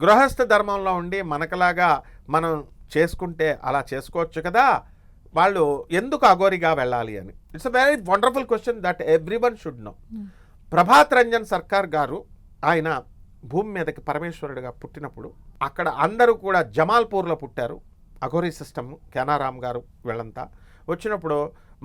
గృహస్థ ధర్మంలో ఉండి మనకలాగా మనం చేసుకుంటే అలా చేసుకోవచ్చు కదా, వాళ్ళు ఎందుకు అఘోరిగా వెళ్ళాలి అని. It's a very wonderful question that everyone should know. Prabhat Ranjan Sarkar గారు ఆయన భూమి మీదకి పరమేశ్వరుడిగా పుట్టినప్పుడు అక్కడ అందరూ కూడా జమాల్పూర్లో పుట్టారు. అఘోరీ సిస్టమ్ కేనారాం గారు వీళ్ళంతా వచ్చినప్పుడు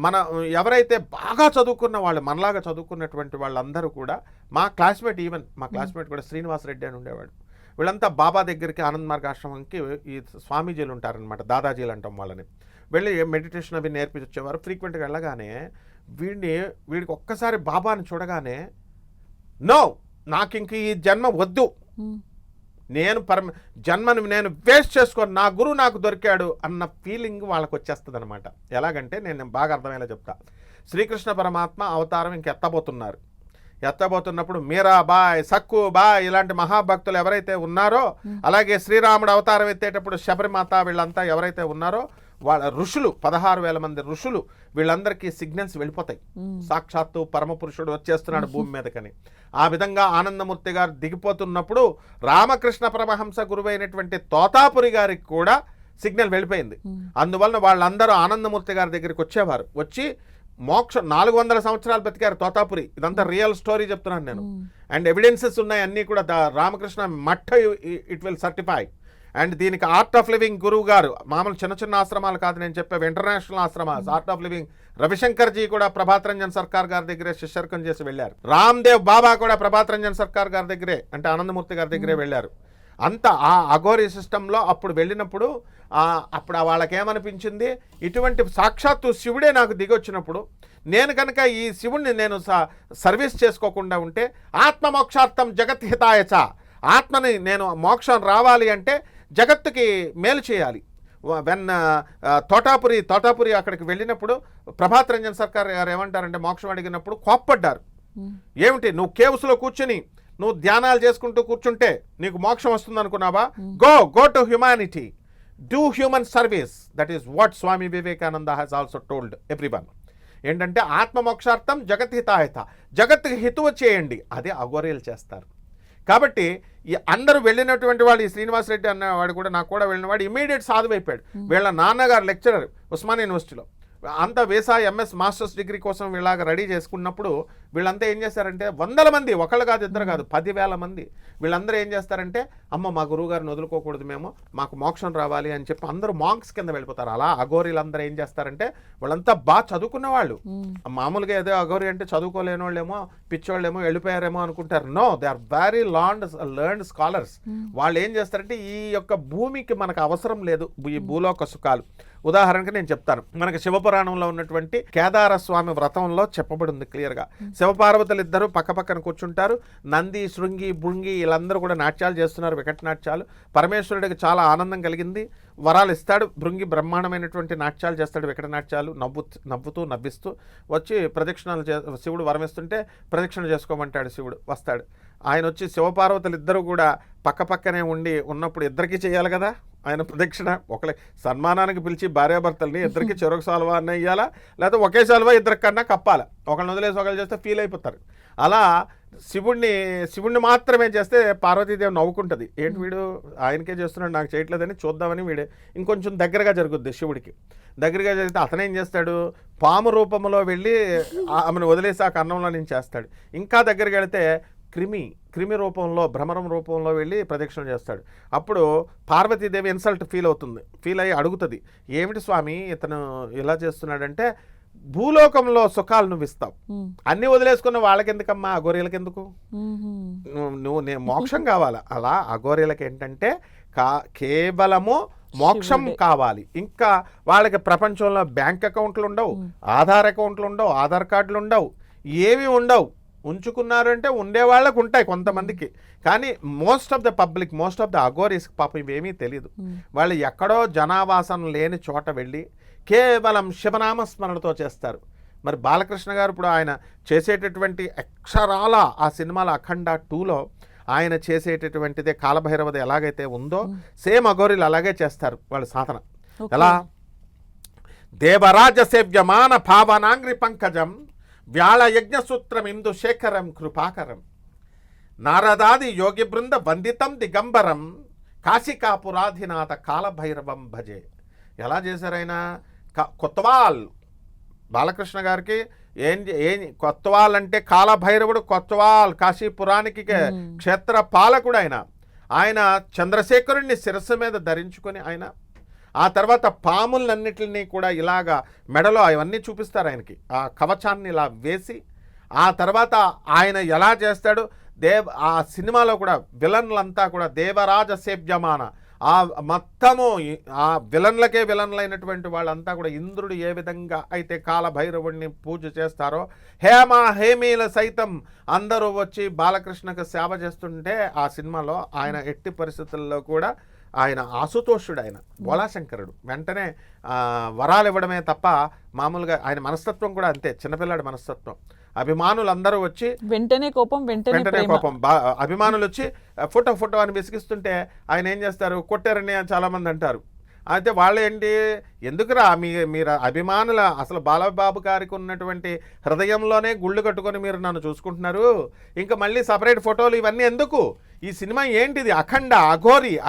మన ఎవరైతే బాగా చదువుకున్న వాళ్ళు, మనలాగా చదువుకున్నటువంటి వాళ్ళందరూ కూడా మా క్లాస్మేట్ కూడా శ్రీనివాస్ రెడ్డి అని ఉండేవాడు. వీళ్ళంతా బాబా దగ్గరికి ఆనంద్ మార్గ ఆశ్రమంకి ఈ స్వామీజీలు ఉంటారనమాట, దాదాజీలు అంటాం వాళ్ళని, వెళ్ళి మెడిటేషన్ అవి నేర్పించేవారు. ఫ్రీక్వెంట్గా వెళ్ళగానే వీడికి ఒక్కసారి బాబాని చూడగానే నో, నాకు ఇంక ఈ జన్మ వద్దు, నేను జన్మను నేను వేస్ట్ చేసుకొని నా గురువు నాకు దొరికాడు అన్న ఫీలింగ్ వాళ్ళకి వచ్చేస్తుంది అనమాట. ఎలాగంటే నేను బాగా అర్థమయ్యేలా చెప్తా. శ్రీకృష్ణ పరమాత్మ అవతారం ఇంక ఎత్తబోతున్నప్పుడు మీరాబాయ్, సక్కుబాయ్ ఇలాంటి మహాభక్తులు ఎవరైతే ఉన్నారో, అలాగే శ్రీరాముడు అవతారం ఎత్తేటప్పుడు శబరిమాత వీళ్ళంతా ఎవరైతే ఉన్నారో వాళ్ళ ఋషులు 16,000 మంది ఋషులు వీళ్ళందరికీ సిగ్నల్స్ వెళ్ళిపోతాయి, సాక్షాత్తు పరమపురుషుడు వచ్చేస్తున్నాడు భూమి మీదకని. ఆ విధంగా ఆనందమూర్తి గారు దిగిపోతున్నప్పుడు రామకృష్ణ పరమహంస గురువైనటువంటి తోతాపురి గారికి కూడా సిగ్నల్ వెళ్ళిపోయింది. అందువలన వాళ్ళందరూ ఆనందమూర్తి గారి దగ్గరికి వచ్చేవారు. వచ్చి మోక్షం 400 సంవత్సరాలు బతికారు తోతాపురి. ఇదంతా రియల్ స్టోరీ చెప్తున్నాను నేను. అండ్ ఎవిడెన్సెస్ ఉన్నాయి అన్నీ కూడా. Ramakrishna Math it will certify. And దీనికి ఆర్ట్ ఆఫ్ లివింగ్ గురువు గారు, మామూలు చిన్న చిన్న ఆశ్రమాలు కాదు నేను చెప్పేవి, ఇంటర్నేషనల్ ఆశ్రమాలు. Art of living Ravishankar ji కూడా ప్రభాత్ రంజన్ సర్కార్ గారి దగ్గరే శిష్యర్కం చేసి వెళ్ళారు. రామ్దేవ్ బాబా కూడా ప్రభాత్ రంజన్ సర్కార్ గారి దగ్గరే, అంటే ఆనందమూర్తి గారి దగ్గరే వెళ్ళారు. అంత ఆ అఘోరీ సిస్టంలో అప్పుడు వెళ్ళినప్పుడు అప్పుడు వాళ్ళకేమనిపించింది, ఇటువంటి సాక్షాత్తు శివుడే నాకు దిగొచ్చినప్పుడు నేను కనుక ఈ శివుణ్ణి నేను సర్వీస్ చేసుకోకుండా ఉంటే ఆత్మమోక్షార్థం జగత్ హితాయచ, ఆత్మని నేను మోక్షం రావాలి అంటే జగత్తుకి మేలు చేయాలి. వెన్ తోటాపురి అక్కడికి వెళ్ళినప్పుడు ప్రభాత్ రంజన్ సర్కార్ గారు ఏమంటారంటే, మోక్షం అడిగినప్పుడు కోప్పడ్డారు. ఏమిటి నువ్వు కేవ్స్లో కూర్చుని నువ్వు ధ్యానాలు చేసుకుంటూ కూర్చుంటే నీకు మోక్షం వస్తుంది అనుకున్నావా? Go to humanity, do human service. That is what Swami Vivekananda has also told everyone. ఏంటంటే ఆత్మమోక్షార్థం జగత్ హితాయత, జగత్తుకి హితువు చేయండి. అదే అఘోరీలు చేస్తారు. కాబట్టి ఈ అందరూ వెళ్ళినటువంటి వాళ్ళు, ఈ శ్రీనివాస్ రెడ్డి అన్నవాడు కూడా, నాకు కూడా వెళ్ళినవాడు ఇమీడియట్ సాధువైపోయాడు. వీళ్ళ నాన్నగారు లెక్చరర్ ఉస్మానియా యూనివర్సిటీలో, అంతా వేసా ఎంఎస్ మాస్టర్స్ డిగ్రీ కోసం వీళ్ళగా రెడీ చేసుకున్నప్పుడు వీళ్ళంతా ఏం చేస్తారంటే 100 మంది, ఒకళ్ళు కాదు ఇద్దరు కాదు 10,000 మంది వీళ్ళందరూ ఏం చేస్తారంటే, అమ్మ మా గురువు గారిని వదులుకోకూడదు, మేము మాకు మోక్షం రావాలి అని చెప్పి అందరూ మాంక్స్ కింద వెళ్ళిపోతారు. అలా అఘోరీలందరూ ఏం చేస్తారంటే, వాళ్ళంతా బాగా చదువుకున్న వాళ్ళు, మామూలుగా ఏదో అఘోరీ అంటే చదువుకోలేని వాళ్ళేమో పిచ్చోళ్ళేమో వెళ్ళిపోయారేమో అనుకుంటారు. No, they are very learned scholars. వాళ్ళు ఏం చేస్తారంటే, ఈ యొక్క భూమికి మనకు అవసరం లేదు ఈ భూలోక సుఖాలు. ఉదాహరణకి నేను చెప్తాను, మనకి శివపురాణంలో ఉన్నటువంటి కేదార స్వామి వ్రతంలో చెప్పబడి ఉంది క్లియర్గా. శివపార్వతులు ఇద్దరు పక్కపక్కన కూర్చుంటారు. నంది, శృంగి, భృంగి వీళ్ళందరూ కూడా నాట్యాలు చేస్తున్నారు, వికట నాట్యాలు. పరమేశ్వరుడికి చాలా ఆనందం కలిగింది, వరాలు ఇస్తాడు. భృంగి బ్రహ్మాండమైనటువంటి నాట్యాలు చేస్తాడు, వికట నాట్యాలు, నవ్వుతూ నవ్విస్తూ వచ్చి ప్రదక్షిణాలు శివుడు వరమిస్తుంటే ప్రదక్షిణ చేసుకోమంటాడు. శివుడు వస్తాడు, ఆయన వచ్చి శివపార్వతులు ఇద్దరు కూడా పక్కపక్కనే ఉన్నప్పుడు ఇద్దరికీ చేయాలి కదా ఆయన ప్రదక్షిణ. ఒకళ్ళ సన్మానానికి పిలిచి భార్యాభర్తల్ని ఇద్దరికి చెరొక సాల్వా అన్న ఇయ్యాలా, లేకపోతే ఒకే సాల్వా ఇద్దరికి కన్నా కప్పాలా. ఒకళ్ళని వదిలేసి ఒకళ్ళు చేస్తే ఫీల్ అయిపోతారు. అలా శివుణ్ణి మాత్రమే చేస్తే పార్వతీదేవి నవ్వుకుంటుంది, ఏంటి వీడు ఆయనకే చేస్తున్నాడు నాకు చేయట్లేదని చూద్దామని వీడే ఇంకొంచెం దగ్గరగా జరుగుద్ది. శివుడికి దగ్గరగా జరిగితే అతనేం చేస్తాడు, పాము రూపంలో వెళ్ళి ఆమెను వదిలేసి ఆ కన్నంలో నుంచి చేస్తాడు. ఇంకా దగ్గరికి వెళితే క్రిమి రూపంలో, భ్రమరం రూపంలో వెళ్ళి ప్రదక్షిణ చేస్తాడు. అప్పుడు పార్వతీదేవి ఇన్సల్ట్ ఫీల్ అయ్యి అడుగుతుంది, ఏమిటి స్వామి ఇతను ఇలా చేస్తున్నాడంటే, భూలోకంలో సుఖాలు నువ్వు ఇస్తావు, అన్ని వదిలేసుకున్న వాళ్ళకెందుకమ్మా, అఘోరీలకెందుకు, నేను మోక్షం కావాలా. అలా అఘోరీలకి ఏంటంటే కేవలము మోక్షం కావాలి. ఇంకా వాళ్ళకి ప్రపంచంలో బ్యాంక్ అకౌంట్లు ఉండవు, ఆధార్ అకౌంట్లు ఉండవు, ఆధార్ కార్డులు ఉండవు, ఏమీ ఉండవు. ఉంచుకున్నారు అంటే ఉండేవాళ్ళకు ఉంటాయి కొంతమందికి, కానీ మోస్ట్ ఆఫ్ ద అఘోరీస్ పాపం ఇవేమీ తెలియదు. వాళ్ళు ఎక్కడో జనావాసం లేని చోట వెళ్ళి కేవలం శివనామస్మరణతో చేస్తారు. మరి బాలకృష్ణ గారు ఇప్పుడు ఆయన చేసేటటువంటి అక్షరాల ఆ సినిమాల అఖండ 2లో ఆయన చేసేటటువంటిదే కాలభైరవది ఎలాగైతే ఉందో సేమ్ అఘోరీలు అలాగే చేస్తారు వాళ్ళ సాధన. ఎలా దేవరాజ సేవ్యమాన భావనాంగ్రి పంకజం వ్యాళ యజ్ఞసూత్రం ఇందు శేఖరం కృపాకరం నారదాది యోగి బృంద వందితం దిగంబరం కాశికాపురాధినాథ కాలభైరవం భజే. ఎలా చేశారు ఆయన? కొత్తవాల్ బాలకృష్ణ గారికి ఏం కొత్తవాల్ అంటే కాలభైరవుడు, కొత్తవాల్ కాశీపురానికి క్షేత్ర పాలకుడు ఆయన చంద్రశేఖరుణ్ణి శిరస్సు మీద ధరించుకొని ఆయన ఆ తర్వాత పాములన్నిటిని కూడా ఇలాగా మెడలో అవన్నీ చూపిస్తారు ఆయనకి, ఆ కవచాన్ని ఇలా వేసి ఆ తర్వాత ఆయన ఎలా చేస్తాడు ఆ సినిమాలో కూడా విలన్లంతా కూడా దేవరాజ సేవ్యమాన ఆ మొత్తము ఆ విలన్లైనటువంటి వాళ్ళంతా కూడా ఇంద్రుడు ఏ విధంగా అయితే కాలభైరవుడిని పూజ చేస్తారో హేమీల సైతం అందరూ వచ్చి బాలకృష్ణకు సేవ చేస్తుంటే ఆ సినిమాలో ఆయన ఎట్టి పరిస్థితుల్లో కూడా ఆయన ఆశుతోషుడు, ఆయన బోళాశంకరుడు, వెంటనే వరాలు ఇవ్వడమే తప్ప మామూలుగా ఆయన మనస్తత్వం కూడా అంతే, చిన్నపిల్లాడి మనస్తత్వం. అభిమానులందరూ వచ్చి వెంటనే కోపం అభిమానులు వచ్చి ఫోటో అని విసిగిస్తుంటే ఆయన ఏం చేస్తారు, కొట్టారని చాలామంది అంటారు. అయితే వాళ్ళు ఏంటి, ఎందుకురా మీరు అభిమానుల అసలు బాలబాబు గారికి ఉన్నటువంటి హృదయంలోనే గుళ్ళు కట్టుకొని మీరు నన్ను చూసుకుంటున్నారు, ఇంకా మళ్ళీ సపరేట్ ఫోటోలు ఇవన్నీ ఎందుకు? ఈ సినిమా ఏంటిది? అఖండ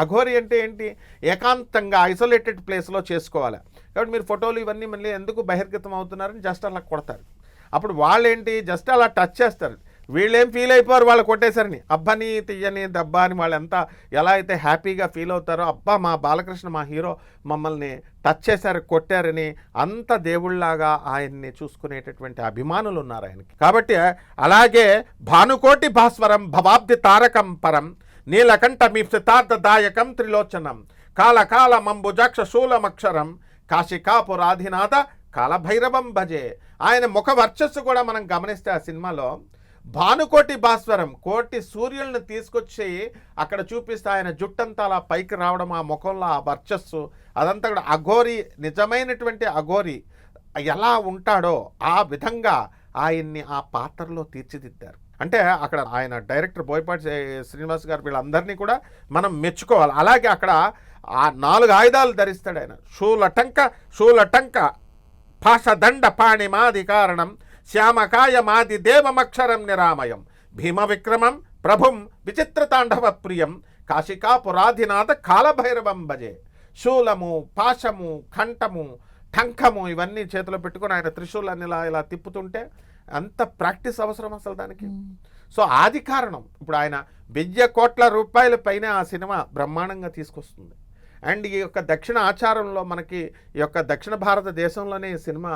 అఘోరి అంటే ఏంటి? ఏకాంతంగా ఐసోలేటెడ్ ప్లేస్లో చేసుకోవాలి. కాబట్టి మీరు ఫోటోలు ఇవన్నీ మళ్ళీ ఎందుకు బహిర్గతం అవుతున్నారని జస్ట్ అలా కొడతారు. అప్పుడు వాళ్ళేంటి జస్ట్ అలా టచ్ చేస్తారు, వీళ్ళేం ఫీల్ అయిపోరు వాళ్ళు కొట్టేశారని. అబ్బని తీయని దబ్బా అని వాళ్ళు ఎంత ఎలా అయితే హ్యాపీగా ఫీల్ అవుతారో, అబ్బా మా బాలకృష్ణ మా హీరో మమ్మల్ని టచ్ చేశారు కొట్టారని అంత దేవుళ్లాగా ఆయన్ని చూసుకునేటటువంటి అభిమానులు ఉన్నారు ఆయనకి. కాబట్టి అలాగే భానుకోటి భాస్వరం భవాబ్ది తారకం పరం నీలకంఠ మీప్సితార్థదాయకం త్రిలోచనం కాల మంబుజాక్ష శూలమక్షరం కాశికాపురాధినాథ కాలభైరవం భజే. ఆయన ముఖ వర్చస్సు కూడా మనం గమనిస్తే ఆ సినిమాలో భానుకోటి భాస్వరం, కోటి సూర్యులను తీసుకొచ్చి అక్కడ చూపిస్తే ఆయన జుట్టంతా అలా పైకి రావడం, ఆ ముఖంలో ఆ వర్చస్సు అదంతా కూడా అఘోరి, నిజమైనటువంటి అఘోరి ఎలా ఉంటాడో ఆ విధంగా ఆయన్ని ఆ పాత్రలో తీర్చిదిద్దారు. అంటే అక్కడ ఆయన డైరెక్టర్ బోయపాటి శ్రీనివాస్ గారు వీళ్ళందరినీ కూడా మనం మెచ్చుకోవాలి. అలాగే అక్కడ ఆ 4 ఆయుధాలు ధరిస్తాడు ఆయన, శూలటంక పాశదండ పాణిమాది కారణం శ్యామకాయ మాది దేవమక్షరం నిరామయం భీమ విక్రమం ప్రభుం విచిత్రతాండవ ప్రియం కాశికాపురాధినాథ కాలభైరవం భజే. శూలము, పాశము, కంఠము, టంకము ఇవన్నీ చేతిలో పెట్టుకుని ఆయన త్రిశూలాన్ని ఇలా తిప్పుతుంటే అంత ప్రాక్టీస్ అవసరం అసలు దానికి. సో ఆది కారణం ఇప్పుడు ఆయన 1000 కోట్ల రూపాయల పైన ఆ సినిమా బ్రహ్మాండంగా తీసుకొస్తుంది. అండ్ ఈ యొక్క దక్షిణ ఆచారంలో మనకి ఈ యొక్క దక్షిణ భారతదేశంలోనే ఈ సినిమా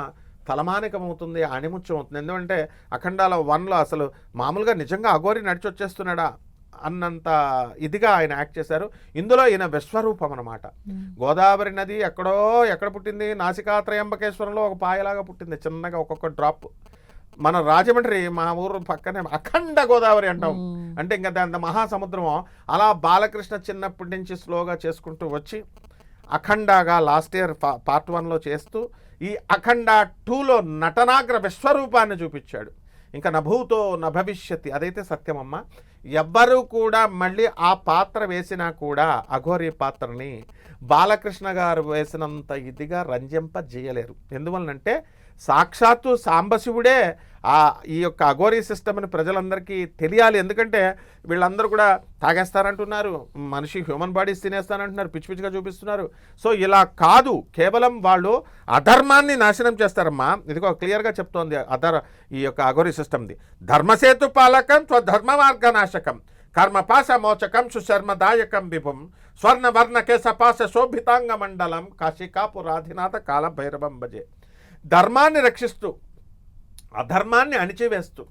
తలమానికమవుతుంది, ఆణిముత్యం అవుతుంది. ఎందుకంటే అఖండాలో 1లో అసలు మామూలుగా నిజంగా అఘోరి నడిచి వచ్చేస్తున్నాడా అన్నంత ఇదిగా ఆయన యాక్ట్ చేశారు. ఇందులో ఈయన విశ్వరూపం అన్నమాట. గోదావరి నది ఎక్కడ పుట్టింది? నాసికా త్రయంబకేశ్వరంలో ఒక పాయలాగా పుట్టింది, చిన్నగా ఒక్కొక్క డ్రాప్. మన రాజమండ్రి మా ఊరు పక్కనే అఖండ గోదావరి అంటాం, అంటే ఇంకా దాని మహాసముద్రం. అలా బాలకృష్ణ చిన్నప్పటి నుంచి స్లోగా చేసుకుంటూ వచ్చి అఖండాగా లాస్ట్ ఇయర్ పార్ట్ 1లో చేస్తూ ఈ అఖండ 2లో నటనాగ్ర విశ్వరూపాన్ని చూపించాడు. ఇంకా నభూతో నభవిష్యతి, అదైతే సత్యమమ్మ. ఎవ్వరూ కూడా మళ్ళీ ఆ పాత్ర వేసినా కూడా అఘోరి పాత్రని బాలకృష్ణ గారు వేసినంత ఇదిగా రంజింపజేయలేరు. ఎందువలనంటే సాక్షాత్తు సాంబశివుడే ఈ యొక్క అఘోరీ సిస్టమ్ని ప్రజలందరికీ తెలియాలి. ఎందుకంటే వీళ్ళందరూ కూడా తాగేస్తారంటున్నారు, మనిషి హ్యూమన్ బాడీస్ తినేస్తానంటున్నారు, పిచ్చి పిచ్చిగా చూపిస్తున్నారు. సో ఇలా కాదు, కేవలం వాళ్ళు అధర్మాన్ని నాశనం చేస్తారమ్మా. ఇదిగో క్లియర్గా చెప్తోంది ఈ యొక్క అఘోరీ సిస్టమ్ది. ధర్మసేతు పాలకం స్వధర్మ మార్గనాశకం కర్మపాశ మోచకం సుశర్మదాయకం విభుం స్వర్ణవర్ణ కేశపాశ శోభితాంగ మండలం కాశికాపురాధినాథ కాలభైరవం భజే. ధర్మాన్ని రక్షిస్తూ అధర్మాన్ని అణిచివేస్తూ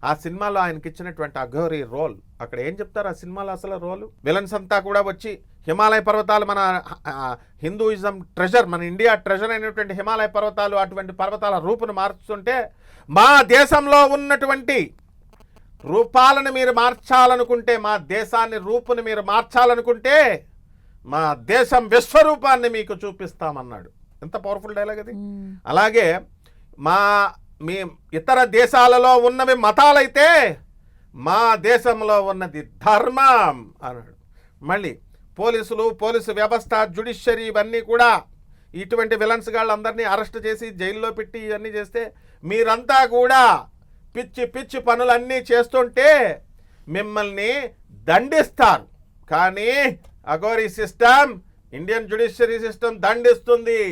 ఆ సినిమాలో ఆయనకి ఇచ్చినటువంటి అఘోరి రోల్, అక్కడ ఏం చెప్తారు ఆ సినిమాలో అసలు రోలు? విలన్స్ అంతా కూడా వచ్చి హిమాలయ పర్వతాలు, మన హిందూయిజం ట్రెజర్, మన ఇండియా ట్రెజర్ అయినటువంటి హిమాలయ పర్వతాలు, అటువంటి పర్వతాల రూపును మార్చుతుంటే మా దేశంలో ఉన్నటువంటి రూపాలను మీరు మార్చాలనుకుంటే, మా దేశాన్ని రూపుని మీరు మార్చాలనుకుంటే మా దేశం విశ్వరూపాన్ని మీకు చూపిస్తామన్నాడు. ఎంత పవర్ఫుల్ డైలాగ్ అది. అలాగే మీ ఇతర దేశాలలో ఉన్నవి మతాలైతే మా దేశంలో ఉన్నది ధర్మం అన్నాడు. మళ్ళీ పోలీసు వ్యవస్థ, జ్యుడిషియరీ ఇవన్నీ కూడా ఇటువంటి విలన్స్ గాళ్ళందరినీ అరెస్ట్ చేసి జైల్లో పెట్టి ఇవన్నీ చేస్తే మీరంతా కూడా పిచ్చి పనులన్నీ చేస్తుంటే మిమ్మల్ని దండిస్తారు, కానీ Aghori system, Indian judiciary system దండిస్తుంది,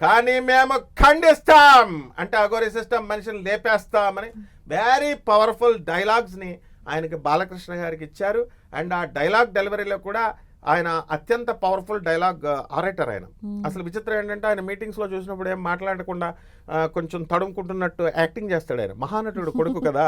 కానీ మేము ఖండిస్తాం అంటే అఘోరీ సిస్టమ్ మనిషిని లేపేస్తామని వెరీ పవర్ఫుల్ డైలాగ్స్ని ఆయనకి బాలకృష్ణ గారికి ఇచ్చారు. అండ్ ఆ డైలాగ్ డెలివరీలో కూడా ఆయన అత్యంత పవర్ఫుల్ డైలాగ్ ఆరేటర్ ఆయన. అసలు విచిత్రం ఏంటంటే ఆయన మీటింగ్స్లో చూసినప్పుడు ఏం మాట్లాడకుండా కొంచెం తడుముకుంటున్నట్టు యాక్టింగ్ చేస్తాడు. ఆయన మహానటుడు కొడుకు కదా,